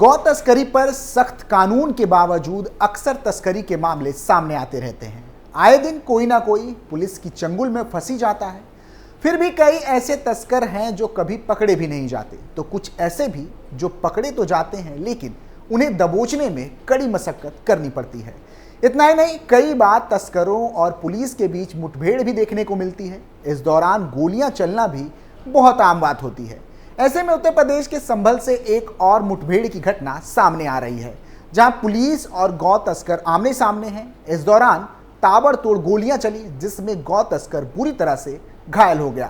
गौ तस्करी पर सख्त कानून के बावजूद अक्सर तस्करी के मामले सामने आते रहते हैं। आए दिन कोई ना कोई पुलिस की चंगुल में फंसी जाता है। फिर भी कई ऐसे तस्कर हैं जो कभी पकड़े भी नहीं जाते, तो कुछ ऐसे भी जो पकड़े तो जाते हैं लेकिन उन्हें दबोचने में कड़ी मशक्कत करनी पड़ती है। इतना ही नहीं, कई बार तस्करों और पुलिस के बीच मुठभेड़ भी देखने को मिलती है। इस दौरान गोलियां चलना भी बहुत आम बात होती है। ऐसे में उत्तर प्रदेश के संभल से एक और मुठभेड़ की घटना सामने आ रही है, जहां पुलिस और गौ तस्कर आमने सामने हैं। इस दौरान ताबड़तोड़ गोलियां चली, जिसमें गौ तस्कर बुरी तरह से घायल हो गया।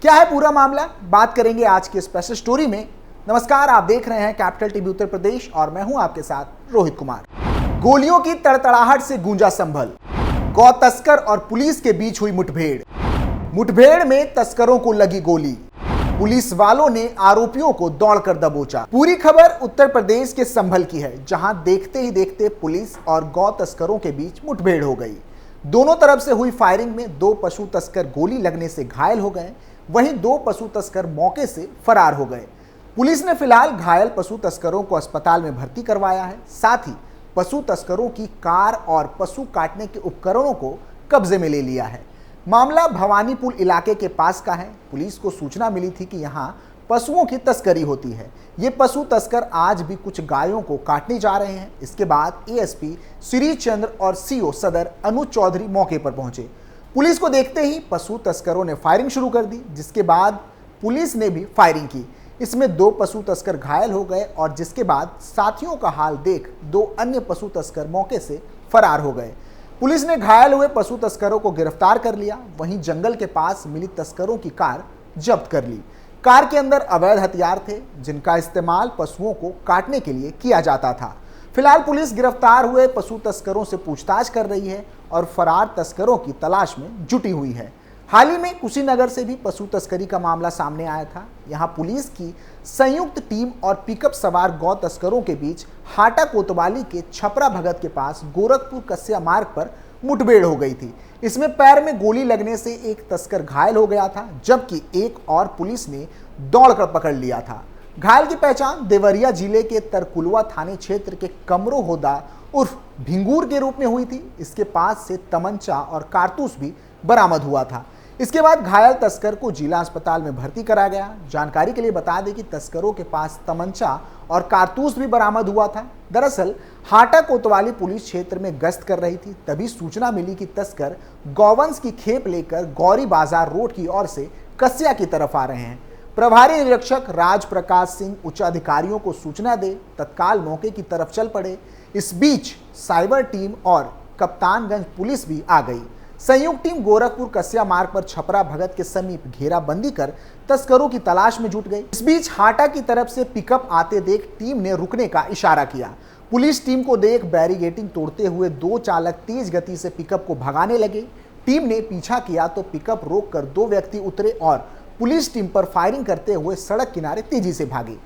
क्या है पूरा मामला, बात करेंगे आज की स्पेशल स्टोरी में। नमस्कार, आप देख रहे हैं कैपिटल टीवी उत्तर प्रदेश और मैं हूं आपके साथ रोहित कुमार। गोलियों की तड़तड़ाहट से गूंजा संभल, गौ तस्कर और पुलिस के बीच हुई मुठभेड़ में तस्करों को लगी गोली, पुलिस वालों ने आरोपियों को दौड़कर दबोचा। पूरी खबर उत्तर प्रदेश के संभल की है, जहां देखते ही देखते पुलिस और गौ तस्करों के बीच मुठभेड़ हो गई। दोनों तरफ से हुई फायरिंग में 2 पशु तस्कर गोली लगने से घायल हो गए, वहीं 2 पशु तस्कर मौके से फरार हो गए। पुलिस ने फिलहाल घायल पशु तस्करों को अस्पताल में भर्ती करवाया है। साथ ही पशु तस्करों की कार और पशु काटने के उपकरणों को कब्जे में ले लिया है। मामला भवानीपुर इलाके के पास का है। पुलिस को सूचना मिली थी कि यहां पशुओं की तस्करी होती है। ये पशु तस्कर आज भी कुछ गायों को काटने जा रहे हैं। इसके बाद एएसपी श्री चंद्र और सीओ सदर अनुज चौधरी मौके पर पहुंचे। पुलिस को देखते ही पशु तस्करों ने फायरिंग शुरू कर दी, जिसके बाद पुलिस ने भी फायरिंग की। इसमें 2 पशु तस्कर घायल हो गए और जिसके बाद साथियों का हाल देख 2 अन्य पशु तस्कर मौके से फरार हो गए। पुलिस ने घायल हुए पशु तस्करों को गिरफ्तार कर लिया। वहीं जंगल के पास मिली तस्करों की कार जब्त कर ली। कार के अंदर अवैध हथियार थे, जिनका इस्तेमाल पशुओं को काटने के लिए किया जाता था। फिलहाल पुलिस गिरफ्तार हुए पशु तस्करों से पूछताछ कर रही है और फरार तस्करों की तलाश में जुटी हुई है। हाल ही में कुशीनगर से भी पशु तस्करी का मामला सामने आया था। यहां पुलिस की संयुक्त टीम और पिकअप सवार गौ तस्करों के बीच हाटा कोतवाली के छपरा भगत के पास गोरखपुर कस्या मार्ग पर मुठभेड़ हो गई थी। इसमें पैर में गोली लगने से एक तस्कर घायल हो गया था, जबकि एक और पुलिस ने दौड़कर पकड़ लिया था। घायल की पहचान देवरिया जिले के तरकुलवा थाने क्षेत्र के कमरो होदा उर्फ भिंगूर के रूप में हुई थी। इसके पास से तमंचा और कारतूस भी बरामद हुआ था। इसके बाद घायल तस्कर को जिला अस्पताल में भर्ती करा गया। जानकारी के लिए बता दें कि तस्करों के पास तमंचा और कारतूस भी बरामद हुआ था। दरअसल हाटा कोतवाली पुलिस क्षेत्र में गश्त कर रही थी, तभी सूचना मिली कि तस्कर गौवंश की खेप लेकर गौरी बाजार रोड की ओर से कस्या की तरफ आ रहे हैं। प्रभारी निरीक्षक राज प्रकाश सिंह उच्च अधिकारियों को सूचना दे तत्काल मौके की तरफ चल पड़े। इस बीच साइबर टीम और कप्तानगंज पुलिस भी आ गई। संयुक्त टीम गोरखपुर कस्या मार्ग पर छपरा भगत के समीप घेराबंदी कर तस्करों की तलाश में जुट गई। इस बीच हाटा की तरफ से पिकअप आते देख टीम ने रुकने का इशारा किया। पुलिस टीम को देख बैरिगेटिंग तोड़ते हुए 2 चालक तेज गति से पिकअप को भगाने लगे। टीम ने पीछा किया तो पिकअप रोककर 2 व्यक्ति उतरे और पुलिस टीम पर फायरिंग करते हुए सड़क किनारे तेजी से भागे।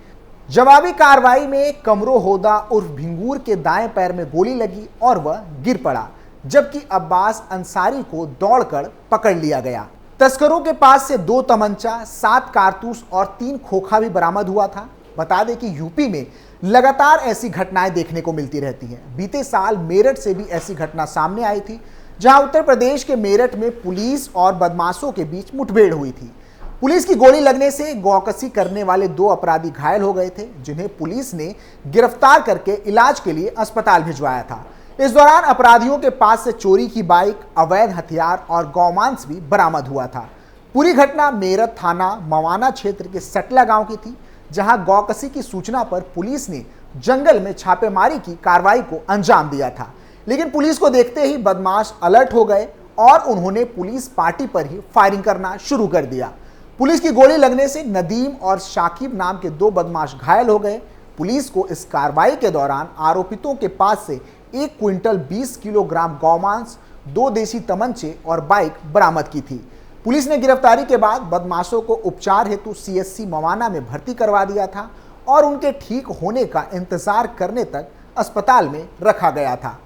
जवाबी कार्रवाई में कमरो होदा उर्फ भिंगूर के दाएं पैर में गोली लगी और वह गिर पड़ा, जबकि अब्बास अंसारी को दौड़कर पकड़ लिया गया। तस्करों के पास से 2 तमंचा, 7 कारतूस और 3 खोखा भी बरामद हुआ था। बता दें कि यूपी में लगातार ऐसी घटनाएं देखने को मिलती रहती हैं। बीते साल मेरठ से भी ऐसी घटना सामने आई थी, जहां उत्तर प्रदेश के मेरठ में पुलिस और बदमाशों के बीच मुठभेड़ हुई थी। पुलिस की गोली लगने से गौकसी करने वाले 2 अपराधी घायल हो गए थे, जिन्हें पुलिस ने गिरफ्तार करके इलाज के लिए अस्पताल भिजवाया था। इस दौरान अपराधियों के पास से चोरी की बाइक, अवैध हथियार और गौमांस भी बरामद हुआ था। पूरी घटना मेरठ थाना मवाना क्षेत्र के सटला गांव की थी, जहां गौकसी की सूचना पर पुलिस ने जंगल में छापेमारी की कार्रवाई को अंजाम दिया था। लेकिन पुलिस को देखते ही बदमाश अलर्ट हो गए और उन्होंने पुलिस पार्टी पर ही फायरिंग करना शुरू कर दिया। पुलिस की गोली लगने से नदीम और शाकिब नाम के 2 बदमाश घायल हो गए। पुलिस को इस कार्रवाई के दौरान आरोपितों के पास से 1 क्विंटल 20 किलोग्राम गौमांस, 2 देसी तमंचे और बाइक बरामद की थी। पुलिस ने गिरफ्तारी के बाद बदमाशों को उपचार हेतु सीएचसी मवाना में भर्ती करवा दिया था और उनके ठीक होने का इंतजार करने तक अस्पताल में रखा गया था।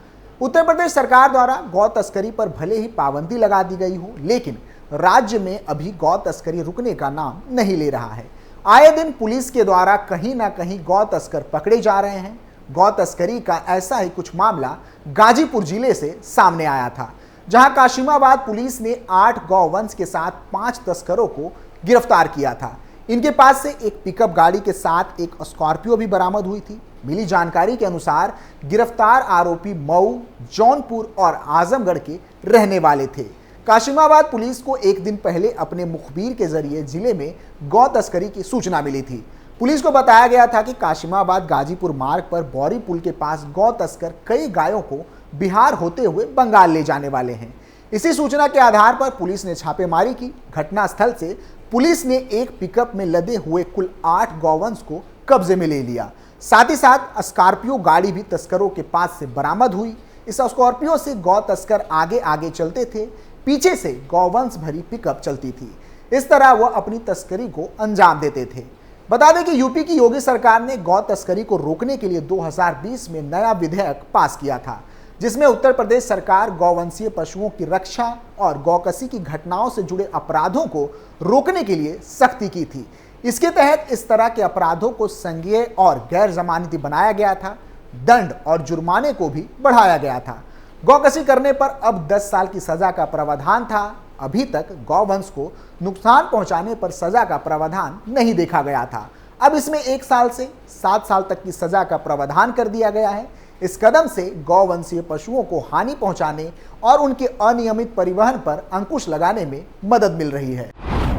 उत्तर प्रदेश सरकार द्वारा गौ तस्करी पर भले ही पाबंदी लगा दी गई हो, लेकिन राज्य में अभी गौ तस्करी रुकने का नाम नहीं ले रहा है। आए दिन पुलिस के द्वारा कहीं ना कहीं गौ तस्कर पकड़े जा रहे हैं। गौ तस्करी का ऐसा ही कुछ मामला गाजीपुर जिले से सामने आया था, जहां काशिमाबाद पुलिस ने 8 गौवंश के साथ 5 तस्करों को गिरफ्तार किया था। इनके पास से एक पिकअप गाड़ी के साथ एक स्कॉर्पियो भी बरामद हुई थी। मिली जानकारी के अनुसार गिरफ्तार आरोपी मऊ, जौनपुर और आजमगढ़ के रहने वाले थे। काशिमाबाद पुलिस को एक दिन पहले अपने मुखबिर के जरिए जिले में गौ तस्करी की सूचना मिली थी। पुलिस को बताया गया था कि काशिमाबाद गाजीपुर मार्ग पर बौरी पुल के पास गौ तस्कर कई गायों को बिहार होते हुए बंगाल ले जाने वाले हैं। इसी सूचना के आधार पर पुलिस ने छापेमारी की। घटनास्थल से पुलिस ने एक पिकअप में लदे हुए कुल 8 गौवंश को कब्जे में ले लिया। साथ ही साथ स्कॉर्पियो गाड़ी भी तस्करों के पास से बरामद हुई। इस स्कॉर्पियो से गौ तस्कर आगे आगे चलते थे, पीछे से गौवंश भरी पिकअप चलती थी। इस तरह वह अपनी तस्करी को अंजाम देते थे। बता दें कि यूपी की योगी सरकार ने गौ तस्करी को रोकने के लिए 2020 में नया विधेयक पास किया था, जिसमें उत्तर प्रदेश सरकार गौवंशीय पशुओं की रक्षा और गौकसी की घटनाओं से जुड़े अपराधों को रोकने के लिए सख्ती की थी। इसके तहत इस तरह के अपराधों को संज्ञेय और गैर जमानती बनाया गया था। दंड और जुर्माने को भी बढ़ाया गया था। गौकसी करने पर अब 10 साल की सजा का प्रावधान था। अभी तक गौवंश को नुकसान पहुंचाने पर सजा का प्रावधान नहीं देखा गया था। अब इसमें 1 साल से 7 साल तक की सजा का प्रावधान कर दिया गया है। इस कदम से गौवंशीय पशुओं को हानि पहुंचाने और उनके अनियमित परिवहन पर अंकुश लगाने में मदद मिल रही है।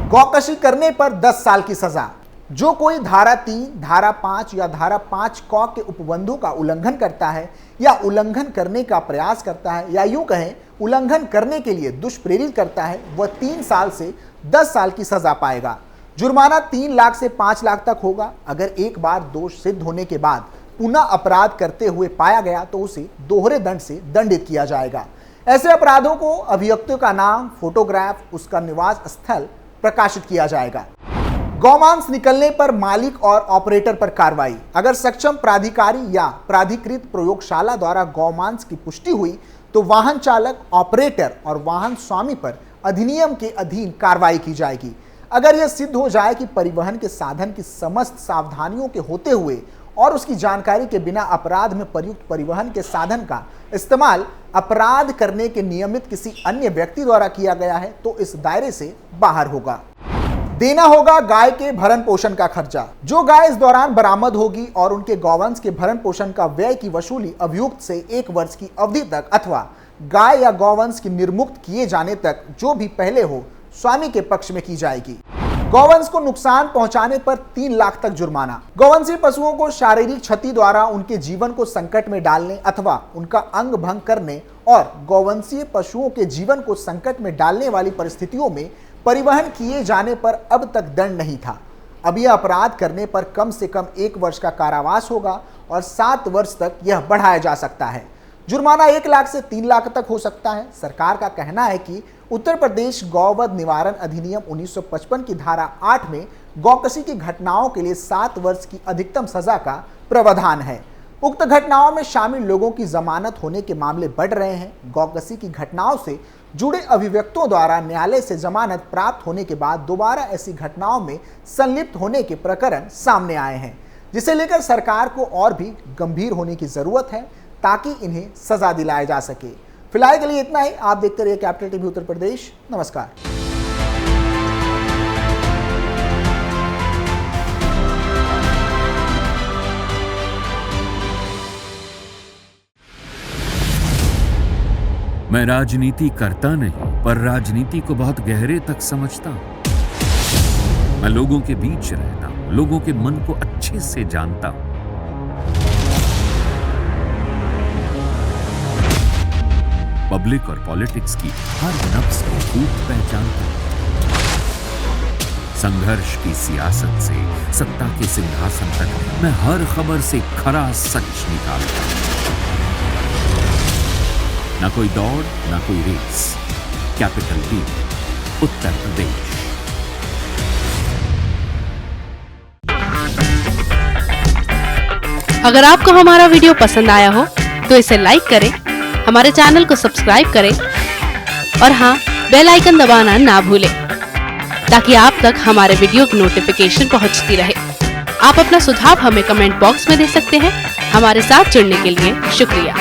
गौकसी करने पर 10 साल की सजा। जो कोई धारा 3, धारा 5 या धारा 5 क के उपबंधों का उल्लंघन करता है या उल्लंघन करने का प्रयास करता है या यूं कहें उल्लंघन करने के लिए दुष्प्रेरित करता है, वह 3 साल से 10 साल की सजा पाएगा। जुर्माना 3 लाख से 5 लाख तक होगा। अगर एक बार दोष सिद्ध होने के बाद पुनः अपराध करते हुए पाया गया तो उसे दोहरे दंड से दंडित किया जाएगा। ऐसे अपराधों को अभियुक्तों का नाम, फोटोग्राफ, उसका निवास स्थल प्रकाशित किया जाएगा। गौमांस निकलने पर मालिक और ऑपरेटर पर कार्रवाई। अगर सक्षम प्राधिकारी या प्राधिकृत प्रयोगशाला द्वारा गौमांस की पुष्टि हुई तो वाहन चालक, ऑपरेटर और वाहन स्वामी पर अधिनियम के अधीन कार्रवाई की जाएगी। अगर यह सिद्ध हो जाए कि परिवहन के साधन की समस्त सावधानियों के होते हुए और उसकी जानकारी के बिना अपराध में प्रयुक्त परिवहन के साधन का इस्तेमाल अपराध करने के नियमित किसी अन्य व्यक्ति द्वारा किया गया है तो इस दायरे से बाहर होगा। देना होगा गाय के भरण पोषण का खर्चा। जो गाय इस दौरान बरामद होगी और उनके गौवंश के भरण पोषण का व्यय की वसूली अभियुक्त से 1 वर्ष की अवधि तक अथवा गाय या गौवंश की निर्मुक्त किए जाने तक जो भी पहले हो स्वामी के पक्ष में की जाएगी। गौवंश को नुकसान पहुंचाने पर 3 लाख तक जुर्माना। गौवंशीय पशुओं को शारीरिक क्षति द्वारा उनके जीवन को संकट में डालने अथवा उनका अंग भंग करने और गौवंशीय पशुओं के जीवन को संकट में डालने वाली परिस्थितियों में परिवहन किए जाने पर अब तक दंड नहीं था। अब यह अपराध करने पर कम से कम 1 वर्ष का कारावास होगा और 7 वर्ष तक यह बढ़ाया जा सकता है। जुर्माना 1 लाख से 3 लाख तक हो सकता है। सरकार का कहना है कि उत्तर प्रदेश गौवध निवारण अधिनियम 1955 की धारा 8 में गौकसी की घटनाओं के लिए 7 वर्ष की अधिकतम सजा का प्रावधान है। उक्त घटनाओं में शामिल लोगों की जमानत होने के मामले बढ़ रहे हैं। गौकसी की घटनाओं से जुड़े अभिव्यक्तियों द्वारा न्यायालय से जमानत प्राप्त होने के बाद दोबारा ऐसी घटनाओं में संलिप्त होने के प्रकरण सामने आए हैं, जिसे लेकर सरकार को और भी गंभीर होने की जरूरत है ताकि इन्हें सजा दिलाया जा सके। फिलहाल के लिए इतना ही। आप देखते रहिए कैपिटल टीवी उत्तर प्रदेश। नमस्कार। मैं राजनीति करता नहीं, पर राजनीति को बहुत गहरे तक समझता हूं। मैं लोगों के बीच रहता हूं, लोगों के मन को अच्छे से जानता हूं। पब्लिक और पॉलिटिक्स की हर नब्ज को खूब पहचानता हूं। संघर्ष की सियासत से सत्ता के सिंहासन तक मैं हर खबर से खरा सच निकालता हूं। ना कोई दौड़, ना कोई race. Capital TV, Uttar Pradesh. अगर आपको हमारा वीडियो पसंद आया हो तो इसे लाइक करें, हमारे चैनल को सब्सक्राइब करें और हाँ, बेल आइकन दबाना ना भूलें। ताकि आप तक हमारे वीडियो की नोटिफिकेशन पहुंचती रहे। आप अपना सुझाव हमें कमेंट बॉक्स में दे सकते हैं। हमारे साथ जुड़ने के लिए शुक्रिया।